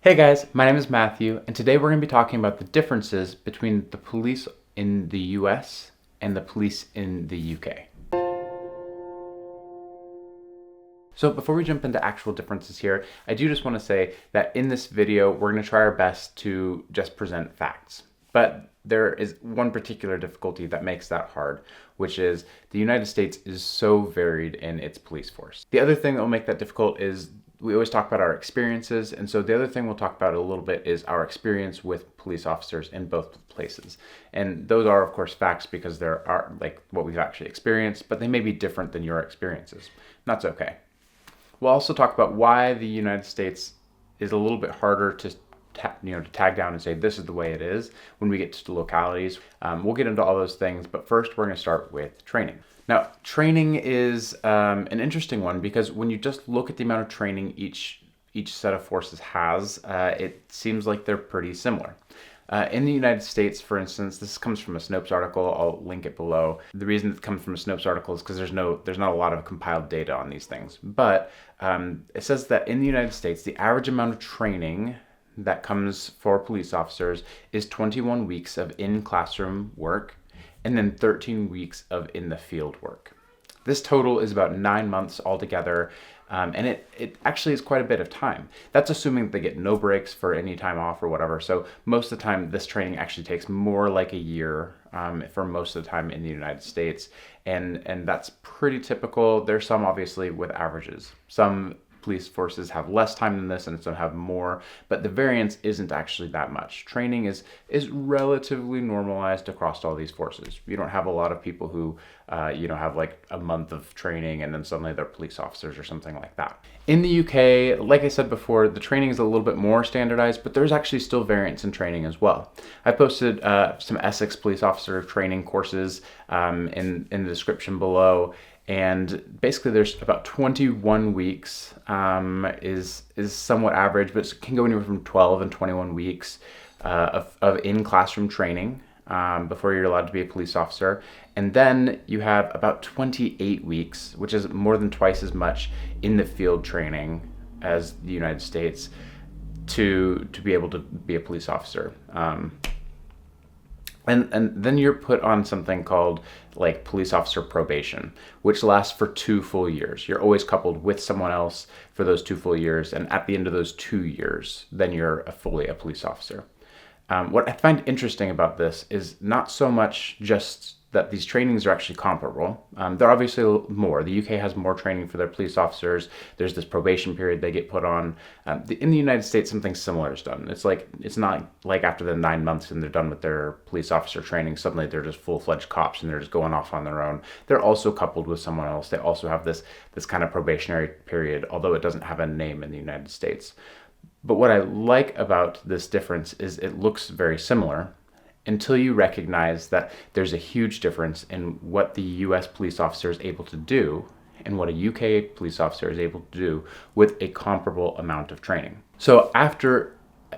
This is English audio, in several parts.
Hey guys, my name is Matthew, and today we're going to be talking about the differences between the police in the US and the police in the UK. So before we jump into actual differences here, I do just want to say that in this video, we're going to try our best to just present facts. But there is one particular difficulty that makes that hard, which is the United States is so varied in its police force. The other thing that will make that difficult is we always talk about our experiences, and so the other thing we'll talk about a little bit is our experience with police officers in both places. And those are, of course, facts because there are like what we've actually experienced, but they may be different than your experiences. And that's okay. We'll also talk about why the United States is a little bit harder to tag down and say this is the way it is when we get to the localities. We'll get into all those things, but first we're going to start with training. Now, training is an interesting one because when you just look at the amount of training each set of forces has, it seems like they're pretty similar. In the United States, for instance, this comes from a Snopes article. I'll link it below. The reason it comes from a Snopes article is because there's not a lot of compiled data on these things. But it says that in the United States, the average amount of training that comes for police officers is 21 weeks of in-classroom work and then 13 weeks of in the field work. This total is about 9 months altogether, and it actually is quite a bit of time. That's assuming that they get no breaks for any time off or whatever. So most of the time, this training actually takes more like a year for most of the time in the United States, and that's pretty typical. There's some obviously with averages. Some police forces have less time than this and some have more, but the variance isn't actually that much. Training is relatively normalized across all these forces. You don't have a lot of people who have like a month of training and then suddenly they're police officers or something like that. In the UK, like I said before, the training is a little bit more standardized, but there's actually still variance in training as well. I posted some Essex police officer training courses in the description below. And basically there's about 21 weeks is somewhat average, but it can go anywhere from 12 and 21 weeks of in-classroom training before you're allowed to be a police officer. And then you have about 28 weeks, which is more than twice as much in the field training as the United States to be able to be a police officer. And then you're put on something called like police officer probation, which lasts for 2 full years. You're always coupled with someone else for those 2 full years. And at the end of those 2 years, then you're fully a police officer. What I find interesting about this is not so much just that these trainings are actually comparable. They're obviously more. The UK has more training for their police officers. There's this probation period they get put on. In the United States, something similar is done. It's not like after the 9 months and they're done with their police officer training, suddenly they're just full-fledged cops and they're just going off on their own. They're also coupled with someone else. They also have this kind of probationary period, although it doesn't have a name in the United States. But what I like about this difference is it looks very similar until you recognize that there's a huge difference in what the US police officer is able to do and what a UK police officer is able to do with a comparable amount of training. So after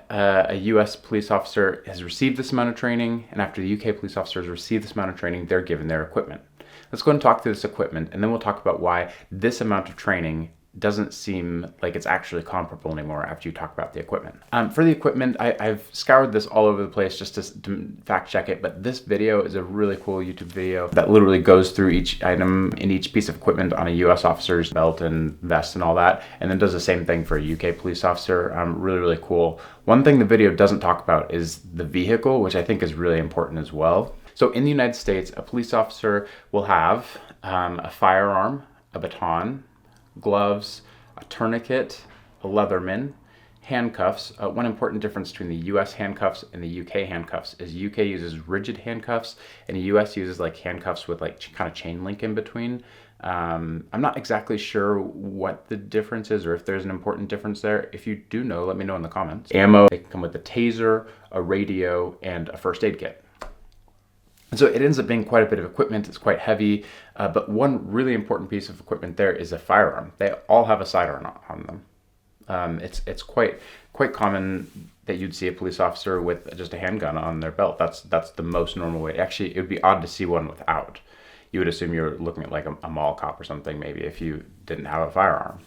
a US police officer has received this amount of training and after the UK police officer has received this amount of training, they're given their equipment. Let's go and talk through this equipment and then we'll talk about why this amount of training doesn't seem like it's actually comparable anymore after you talk about the equipment. For the equipment, I've scoured this all over the place just to fact check it, but this video is a really cool YouTube video that literally goes through each item in each piece of equipment on a US officer's belt and vest and all that, and then does the same thing for a UK police officer. Really, really cool. One thing the video doesn't talk about is the vehicle, which I think is really important as well. So in the United States, a police officer will have a firearm, a baton, gloves, a tourniquet, a Leatherman, handcuffs. One important difference between the US handcuffs and the UK handcuffs is UK uses rigid handcuffs and the US uses like handcuffs with like kind of chain link in between. I'm not exactly sure what the difference is or if there's an important difference there. If you do know, let me know in the comments. Ammo, they can come with a taser, a radio, and a first aid kit. And so it ends up being quite a bit of equipment. It's quite heavy, but one really important piece of equipment there is a firearm. They all have a sidearm on them. It's quite common that you'd see a police officer with just a handgun on their belt. That's the most normal way. Actually, it would be odd to see one without. You would assume you're looking at like a mall cop or something, maybe if you didn't have a firearm.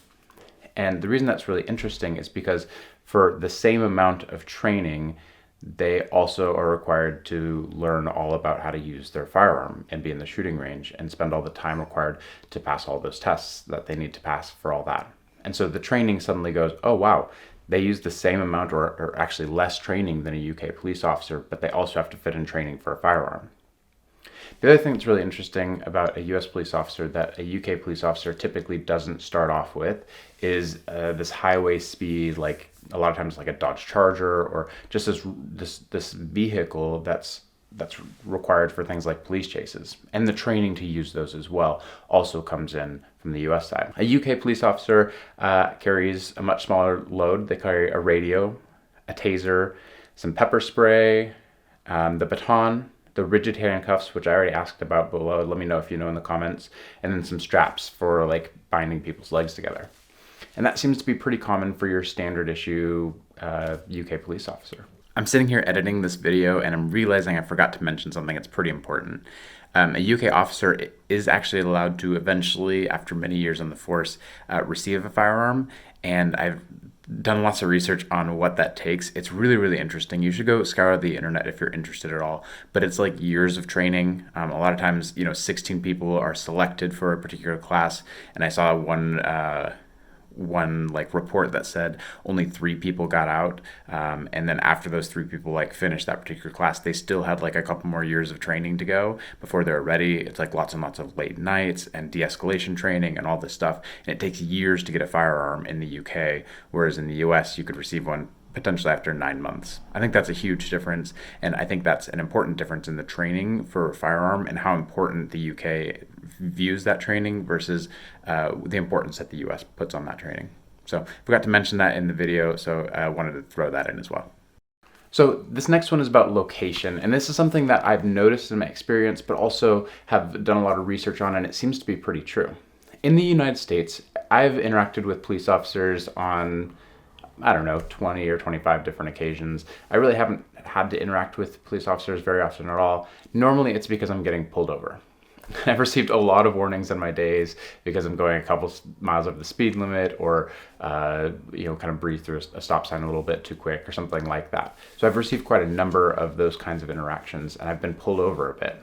And the reason that's really interesting is because for the same amount of training, they also are required to learn all about how to use their firearm and be in the shooting range and spend all the time required to pass all those tests that they need to pass for all that. And so the training suddenly goes, oh wow, they use the same amount or actually less training than a UK police officer, but they also have to fit in training for a firearm. The other thing that's really interesting about a US police officer that a UK police officer typically doesn't start off with is this highway speed, like a lot of times like a Dodge Charger, or just this vehicle that's required for things like police chases. And the training to use those as well also comes in from the US side. A UK police officer carries a much smaller load. They carry a radio, a taser, some pepper spray, the baton, the rigid handcuffs, which I already asked about below. Let me know if you know in the comments. And then some straps for like binding people's legs together. And that seems to be pretty common for your standard issue UK police officer. I'm sitting here editing this video and I'm realizing I forgot to mention something that's pretty important. A UK officer is actually allowed to eventually, after many years on the force, receive a firearm. And I've done lots of research on what that takes. It's really, really interesting. You should go scour the internet if you're interested at all. But it's like years of training. A lot of times, 16 people are selected for a particular class. And I saw one like report that said only 3 people got out, and then after those 3 people like finished that particular class, they still had like a couple more years of training to go before they're ready. It's like lots and lots of late nights and de-escalation training and all this stuff, and it takes years to get a firearm in the UK, whereas in the US you could receive one potentially after 9 months. I think that's a huge difference, and I think that's an important difference in the training for a firearm and how important the UK views that training versus the importance that the US puts on that training. So forgot to mention that in the video, so I wanted to throw that in as well. So this next one is about location, and this is something that I've noticed in my experience, but also have done a lot of research on, and it seems to be pretty true. In the United States, I've interacted with police officers on 20 or 25 different occasions. I really haven't had to interact with police officers very often at all. Normally it's because I'm getting pulled over. I've received a lot of warnings in my days because I'm going a couple miles over the speed limit, or kind of breeze through a stop sign a little bit too quick or something like that. So I've received quite a number of those kinds of interactions, and I've been pulled over a bit.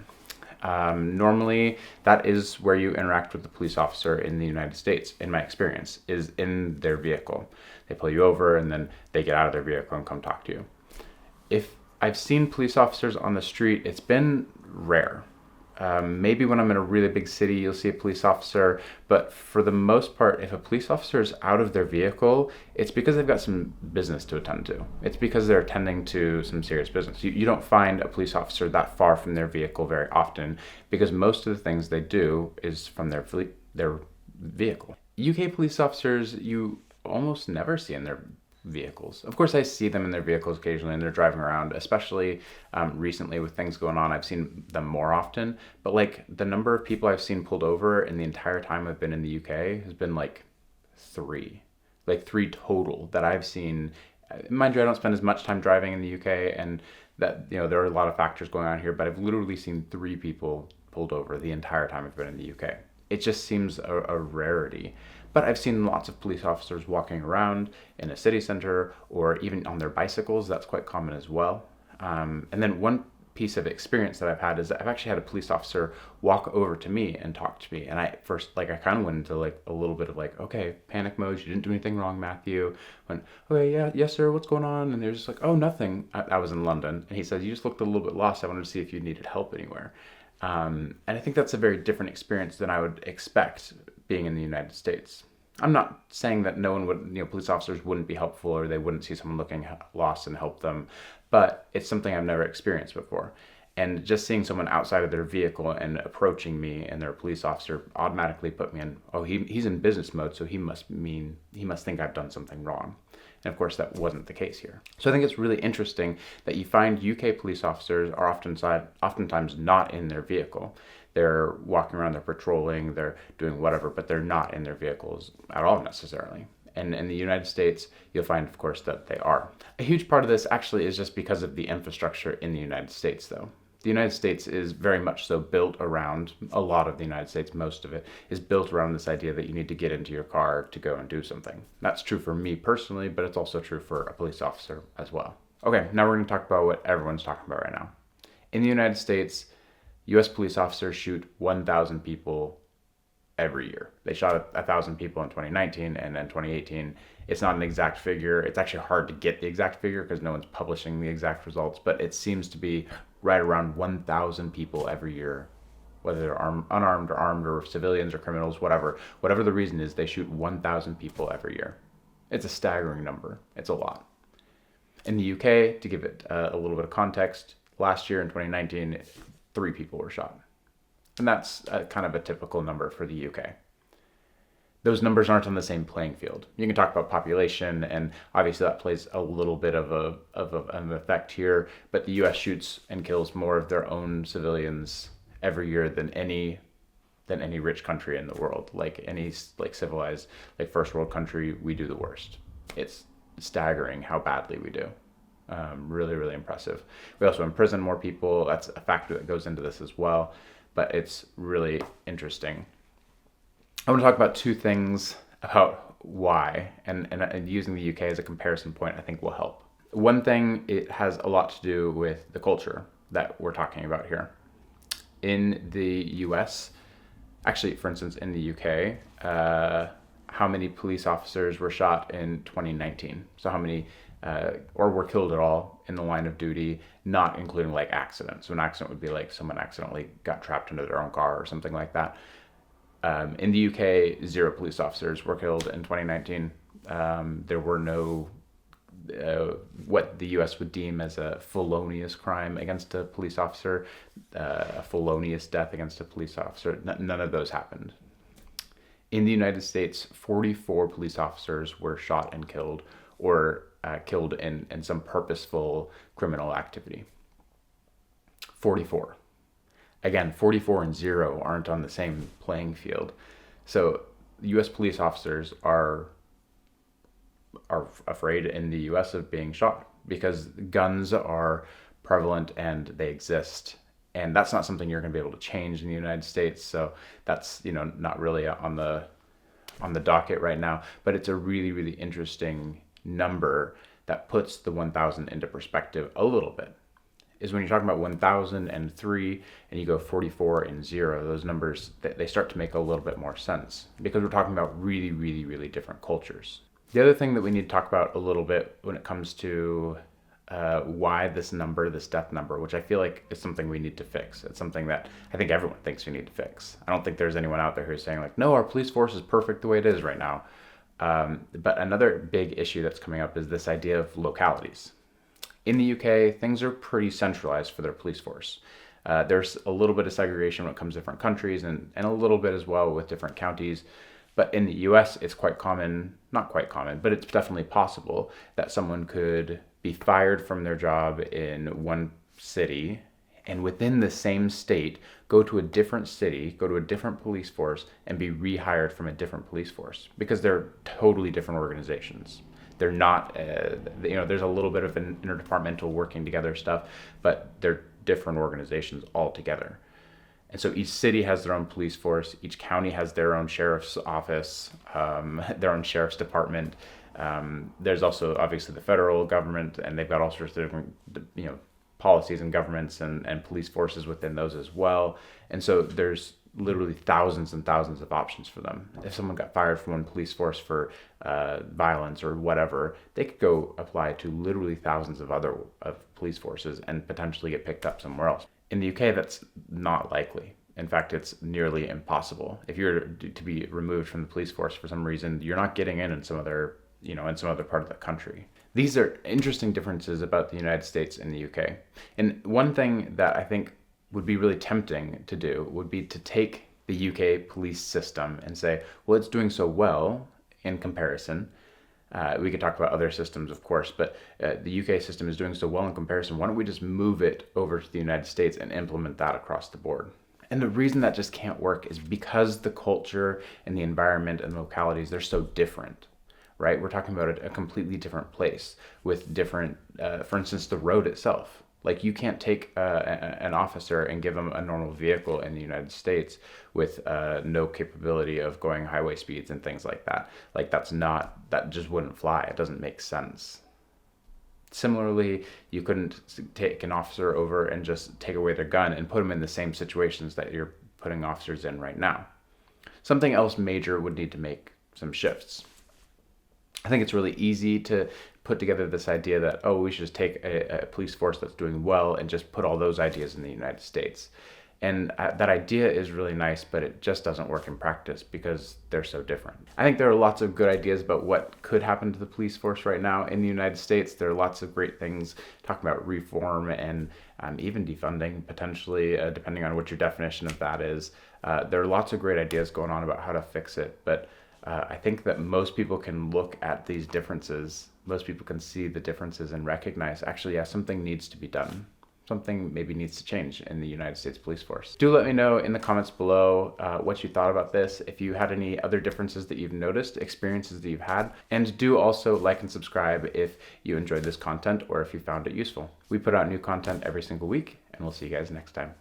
Normally that is where you interact with the police officer in the United States, in my experience, is in their vehicle. They pull you over and then they get out of their vehicle and come talk to you. If I've seen police officers on the street, it's been rare. Maybe when I'm in a really big city, you'll see a police officer, but for the most part, if a police officer is out of their vehicle, it's because they've got some business to attend to. It's because they're attending to some serious business. You don't find a police officer that far from their vehicle very often, because most of the things they do is from their vehicle. UK police officers, you almost never see in their vehicles. Of course, I see them in their vehicles occasionally and they're driving around, especially recently with things going on. I've seen them more often, but like the number of people I've seen pulled over in the entire time I've been in the UK has been like 3 total that I've seen. Mind you, I don't spend as much time driving in the UK, and that, there are a lot of factors going on here, but I've literally seen 3 people pulled over the entire time I've been in the UK. It just seems a rarity. But I've seen lots of police officers walking around in a city center or even on their bicycles. That's quite common as well. And then one piece of experience that I've had is that I've actually had a police officer walk over to me and talk to me. And I kind of went into like a little bit of like, okay, panic mode. You didn't do anything wrong, Matthew. Went, okay, yeah, yes, sir. What's going on? And they're just like, oh, nothing. I was in London. And he said, you just looked a little bit lost. I wanted to see if you needed help anywhere. And I think that's a very different experience than I would expect being in the United States. I'm not saying that no one would, police officers wouldn't be helpful or they wouldn't see someone looking lost and help them, but it's something I've never experienced before. And just seeing someone outside of their vehicle and approaching me and they're a police officer automatically put me in, oh, he's in business mode, so he must think I've done something wrong. And of course, that wasn't the case here. So I think it's really interesting that you find UK police officers are oftentimes not in their vehicle. They're walking around, they're patrolling, they're doing whatever, but they're not in their vehicles at all necessarily. And in the United States, you'll find, of course, that they are. A huge part of this actually is just because of the infrastructure in the United States, though. the United States is very much so built around, a lot of the United States, most of it, is built around this idea that you need to get into your car to go and do something. That's true for me personally, but it's also true for a police officer as well. Okay, now we're going to talk about what everyone's talking about right now. In the United States, U.S. police officers shoot 1,000 people every year. They shot 1,000 people in 2019, and then 2018. It's not an exact figure. It's actually hard to get the exact figure because no one's publishing the exact results, but it seems to be right around 1,000 people every year, whether they're unarmed or armed or civilians or criminals, whatever the reason is, they shoot 1,000 people every year. It's a staggering number. It's a lot. In the UK, to give it a little bit of context, last year in 2019, 3 people were shot. And that's kind of a typical number for the UK. Those numbers aren't on the same playing field. You can talk about population, and obviously that plays a little bit of an effect here, but the US shoots and kills more of their own civilians every year than any rich country in the world. Like any civilized, first world country, we do the worst. It's staggering how badly we do. Really, really impressive. We also imprison more people. That's a factor that goes into this as well, but it's really interesting. I want to talk about 2 things about why, and using the UK as a comparison point I think will help. One thing, it has a lot to do with the culture that we're talking about here. In the US, actually, for instance, in the UK, how many police officers were shot in 2019? So how many or were killed at all in the line of duty, not including accidents. So an accident would be someone accidentally got trapped into their own car or something like that. In the UK, 0 police officers were killed in 2019. There were no what the US would deem as a felonious crime against a police officer, a felonious death against a police officer. None of those happened. In the United States, 44 police officers were shot and killed, or killed in some purposeful criminal activity. 44. Again, 44 and 0 aren't on the same playing field. So U.S. police officers are afraid in the U.S. of being shot because guns are prevalent and they exist. And that's not something you're going to be able to change in the United States. So that's, not really on the docket right now. But it's a really, really interesting number that puts the 1,000 into perspective a little bit. Is when you're talking about 1,003 and you go 44 and 0, those numbers, they start to make a little bit more sense because we're talking about really, really, really different cultures. The other thing that we need to talk about a little bit when it comes to why this death number, which I feel like is something we need to fix. It's something that I think everyone thinks we need to fix. I don't think there's anyone out there who's saying no, our police force is perfect the way it is right now. But another big issue that's coming up is this idea of localities. In the UK, things are pretty centralized for their police force. There's a little bit of segregation when it comes to different countries and a little bit as well with different counties. But in the US, it's quite common, not quite common, but it's definitely possible that someone could be fired from their job in one city and within the same state go to a different city, go to a different police force, and be rehired from a different police force because they're totally different organizations. They're not, there's a little bit of an interdepartmental working together stuff, but they're different organizations altogether. And so each city has their own police force. Each county has their own sheriff's office, their own sheriff's department. There's also obviously the federal government, and they've got all sorts of different, policies and governments and police forces within those as well. And so there's literally thousands and thousands of options for them. If someone got fired from one police force for violence or whatever, they could go apply to literally thousands of other police forces and potentially get picked up somewhere else. In the UK, that's not likely. In fact, it's nearly impossible. If you're to be removed from the police force for some reason, you're not getting in some other, in some other part of the country. These are interesting differences about the United States and the UK. And one thing that I think would be really tempting to do would be to take the UK police system and say, well, it's doing so well in comparison. We could talk about other systems, of course, but the UK system is doing so well in comparison. Why don't we just move it over to the United States and implement that across the board? And the reason that just can't work is because the culture and the environment and the localities, they're so different, right? We're talking about a completely different place with different, for instance, the road itself. Like, you can't take an officer and give him a normal vehicle in the United States with no capability of going highway speeds and things like that. Like, that just wouldn't fly. It doesn't make sense. Similarly, you couldn't take an officer over and just take away their gun and put them in the same situations that you're putting officers in right now. Something else major would need to make some shifts. I think it's really easy to put together this idea that, oh, we should just take a police force that's doing well and just put all those ideas in the United States. And that idea is really nice, but it just doesn't work in practice because they're so different. I think there are lots of good ideas about what could happen to the police force right now in the United States. There are lots of great things talking about reform and even defunding, potentially, depending on what your definition of that is. There are lots of great ideas going on about how to fix it, but I think that most people can look at these differences. Most people can see the differences and recognize, actually, yeah, something needs to be done. Something maybe needs to change in the United States police force. Do let me know in the comments below what you thought about this, if you had any other differences that you've noticed, experiences that you've had, and do also like and subscribe if you enjoyed this content or if you found it useful. We put out new content every single week, and we'll see you guys next time.